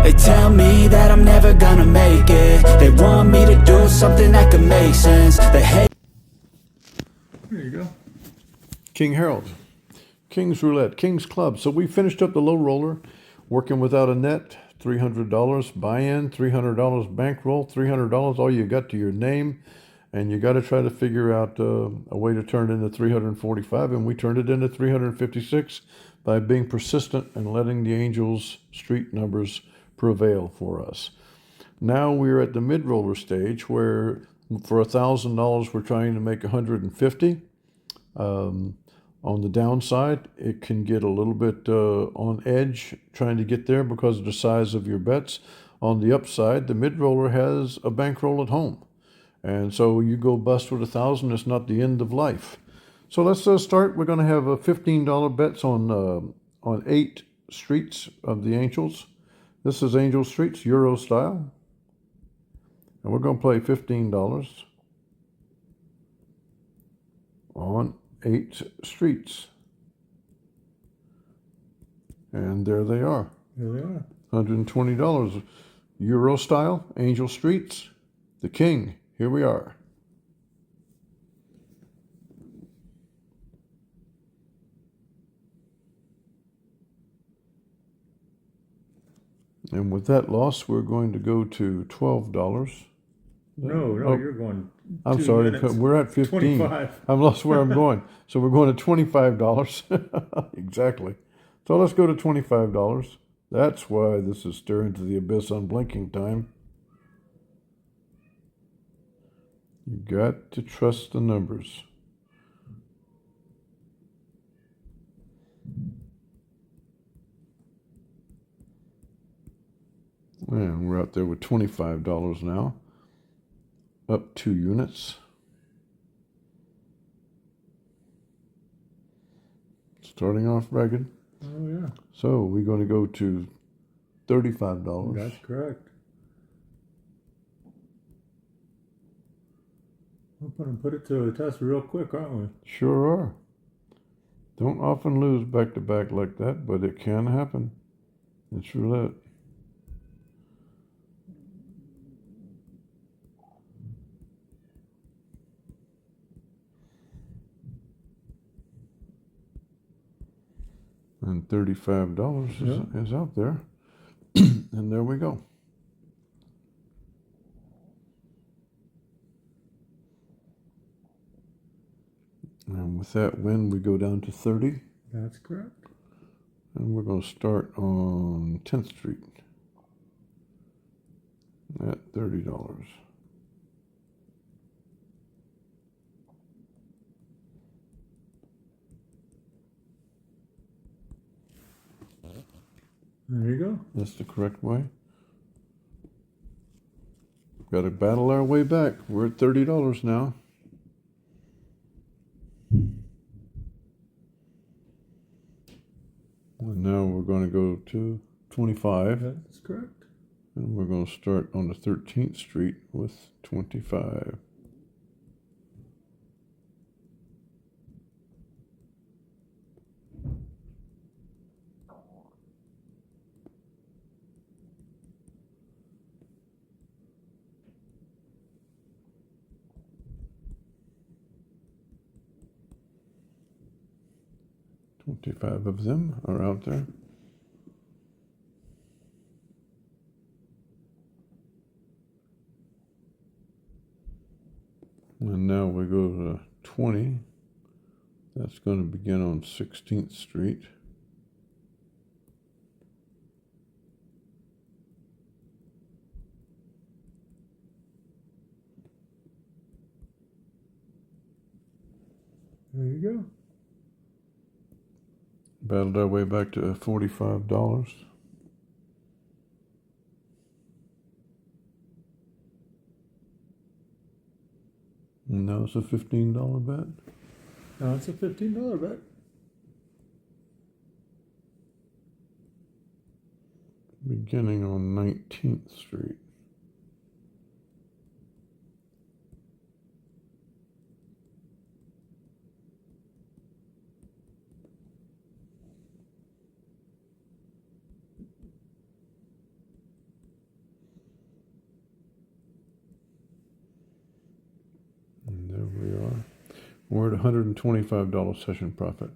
They tell me that I'm never gonna make it. They want me to do something that could make sense. They hate. There you go. King Harold. King's Roulette. King's Club. So we finished up the low roller, working without a net, $300 buy-in, $300 bankroll, $300 all you got to your name, and you got to try to figure out a way to turn it into 345, and we turned it into 356 by being persistent and letting the Angels street numbers prevail for us. Now we're at the mid-roller stage where for $1,000 we're trying to make 150. On the downside, it can get a little bit on edge trying to get there because of the size of your bets. On the upside, the mid-roller has a bankroll at home. And so you go bust with 1,000, it's not the end of life. So let's start. We're going to have $15 bets on 8 streets of the Angels. This is Angel Streets, Euro style. And we're going to play $15 on 8 streets. And there they are. There they are. $120. Euro style, Angel Streets, the King. Here we are. And with that loss, we're going to go to $12. No, you're going. I'm sorry, we're at 15. 25. I've lost where I'm going. So we're going to $25. Exactly. So let's go to $25. That's why this is staring to the abyss on blinking time. You got to trust the numbers. And we're out there with $25 now. Up 2 units. Starting off ragged. Oh, yeah. So we're going to go to $35. That's correct. We're going to put it to a test real quick, aren't we? Sure are. Don't often lose back-to-back like that, but it can happen. It's roulette. And $35 is out there. And there we go. And with that win, we go down to 30. That's correct. And we're going to start on 10th Street at $30. There you go. That's the correct way. Got to battle our way back. We're at $30 now. And now we're going to go to 25. That's correct. And we're going to start on the 13th Street with 25. $25 of them are out there. And now we go to 20. That's going to begin on 16th Street. There you go. Battled our way back to $45. And now it's a $15 bet. Now it's a $15 bet. Beginning on 19th Street. We're at $125 session profit.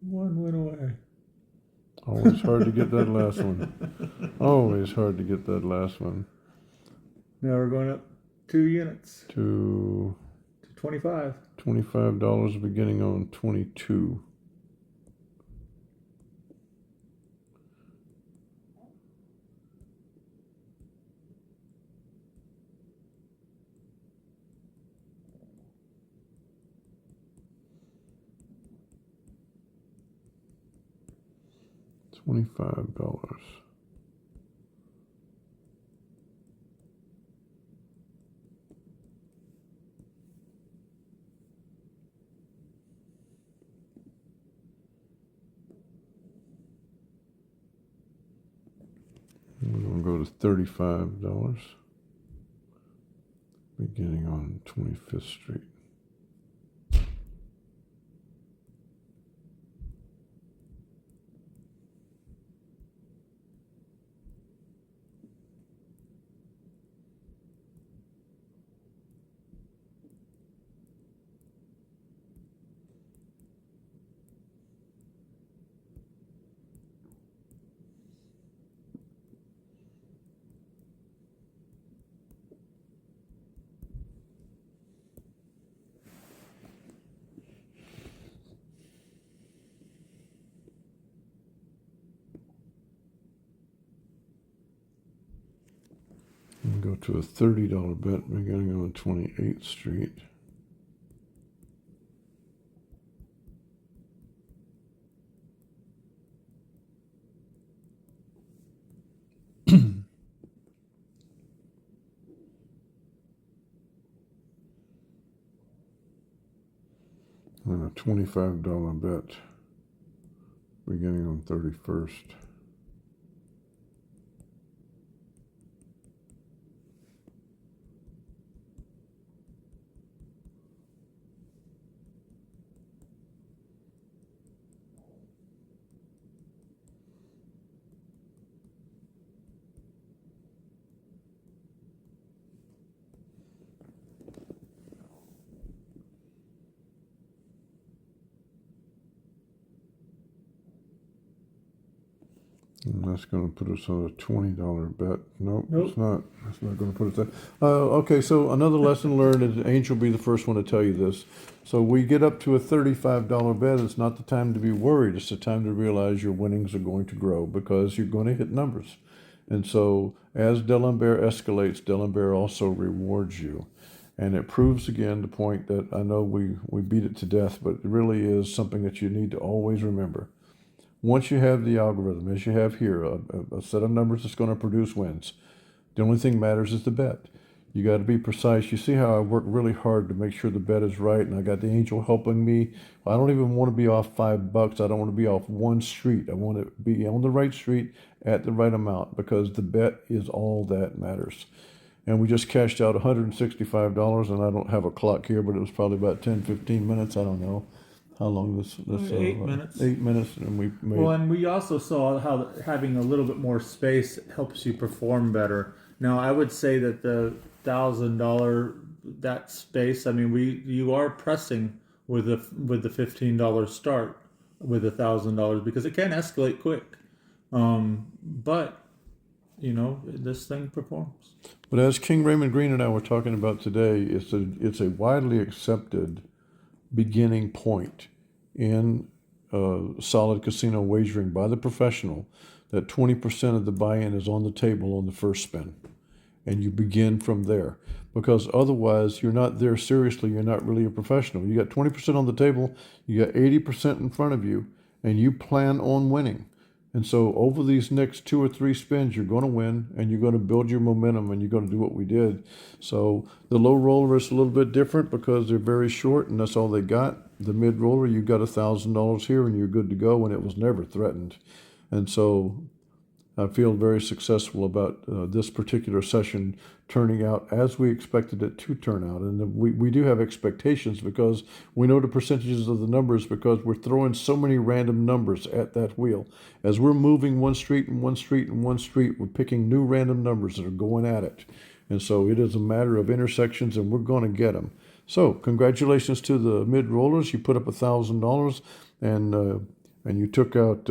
One went away. Always hard to get that last one. Always hard to get that last one. Now we're going up 2 units To to 25. $25 beginning on 22. $25. We're going to go to $35 beginning on 25th Street. And go to a $30 bet beginning on 28th Street. And a $25 bet beginning on 31st. And that's going to put us on a $20 bet. Nope, Nope. it's not. That's not going to put us there. Okay, so another lesson learned, and Angel will be the first one to tell you this. So we get up to a $35 bet. It's not the time to be worried. It's the time to realize your winnings are going to grow because you're going to hit numbers. And so as D'Alembert escalates, D'Alembert also rewards you. And it proves again the point that I know we beat it to death, but it really is something that you need to always remember. Once you have the algorithm, as you have here, a set of numbers that's going to produce wins, the only thing matters is the bet. You got to be precise. You see how I work really hard to make sure the bet is right, and I got the angel helping me. I don't even want to be off $5. I don't want to be off one street. I want to be on the right street at the right amount because the bet is all that matters. And we just cashed out $165, and I don't have a clock here, but it was probably about 10, 15 minutes. I don't know how long this 8 minutes. 8 minutes, and we made. Well, and we also saw how having a little bit more space helps you perform better. Now, I would say that the $1,000 that space. I mean, you are pressing with the $15 start with $1,000 because it can escalate quick. But you know, this thing performs. But as King Raymond Green and I were talking about today, it's a widely accepted beginning point in solid casino wagering by the professional that 20% of the buy-in is on the table on the first spin. And you begin from there. Because otherwise, you're not there seriously. You're not really a professional. You got 20% on the table. You got 80% in front of you. And you plan on winning. And so over these next 2 or 3 spins, you're going to win. And you're going to build your momentum. And you're going to do what we did. So the low roller is a little bit different because they're very short. And that's all they got. The mid roller, you got $1,000 here. And you're good to go. And it was never threatened. And so I feel very successful about this particular session turning out as we expected it to turn out. And we do have expectations because we know the percentages of the numbers because we're throwing so many random numbers at that wheel. As we're moving one street and one street and one street, we're picking new random numbers that are going at it. And so it is a matter of intersections, and we're going to get them. So congratulations to the mid rollers. You put up $1,000 and you took out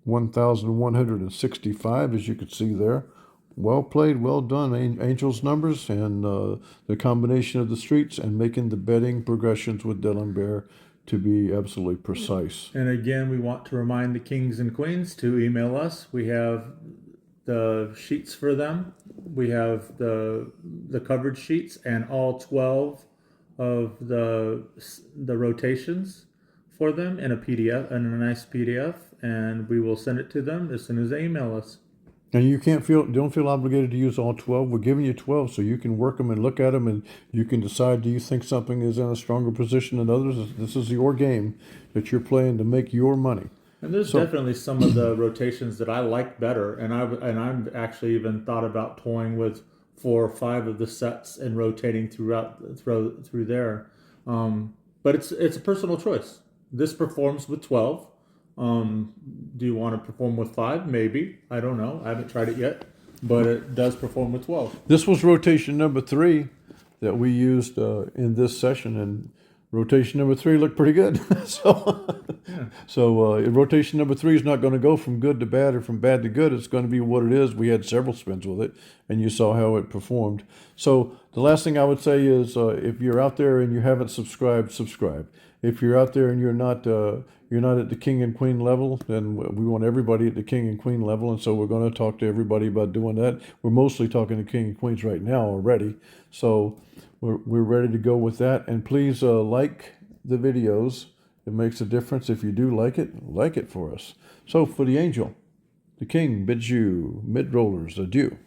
1,165, as you could see there. Well played, well done, Angel's numbers, and the combination of the streets and making the betting progressions with Dylan Bear to be absolutely precise. And again, we want to remind the kings and queens to email us. We have the sheets for them. We have the coverage sheets and all 12 of the rotations for them in a PDF, in a nice PDF, and we will send it to them as soon as they email us. And you don't feel obligated to use all 12. We're giving you 12 so you can work them and look at them, and you can decide, do you think something is in a stronger position than others? This is your game that you're playing to make your money. And there's definitely some of the rotations that I like better, and I'm actually even thought about toying with 4 or 5 of the sets and rotating through there. But it's a personal choice. This performs with 12. Do you want to perform with 5? Maybe. I don't know. I haven't tried it yet, but it does perform with 12. This was rotation number 3 that we used in this session, and rotation number 3 looked pretty good. So rotation number 3 is not going to go from good to bad or from bad to good. It's going to be what it is. We had several spins with it, and you saw how it performed. So the last thing I would say is, if you're out there and you haven't subscribed, subscribe. If you're out there and you're not at the king and queen level, then we want everybody at the king and queen level, and so we're going to talk to everybody about doing that. We're mostly talking to king and queens right now already, so we're ready to go with that. And please like the videos. It makes a difference. If you do like it for us. So for the angel, the king bids you mid rollers adieu.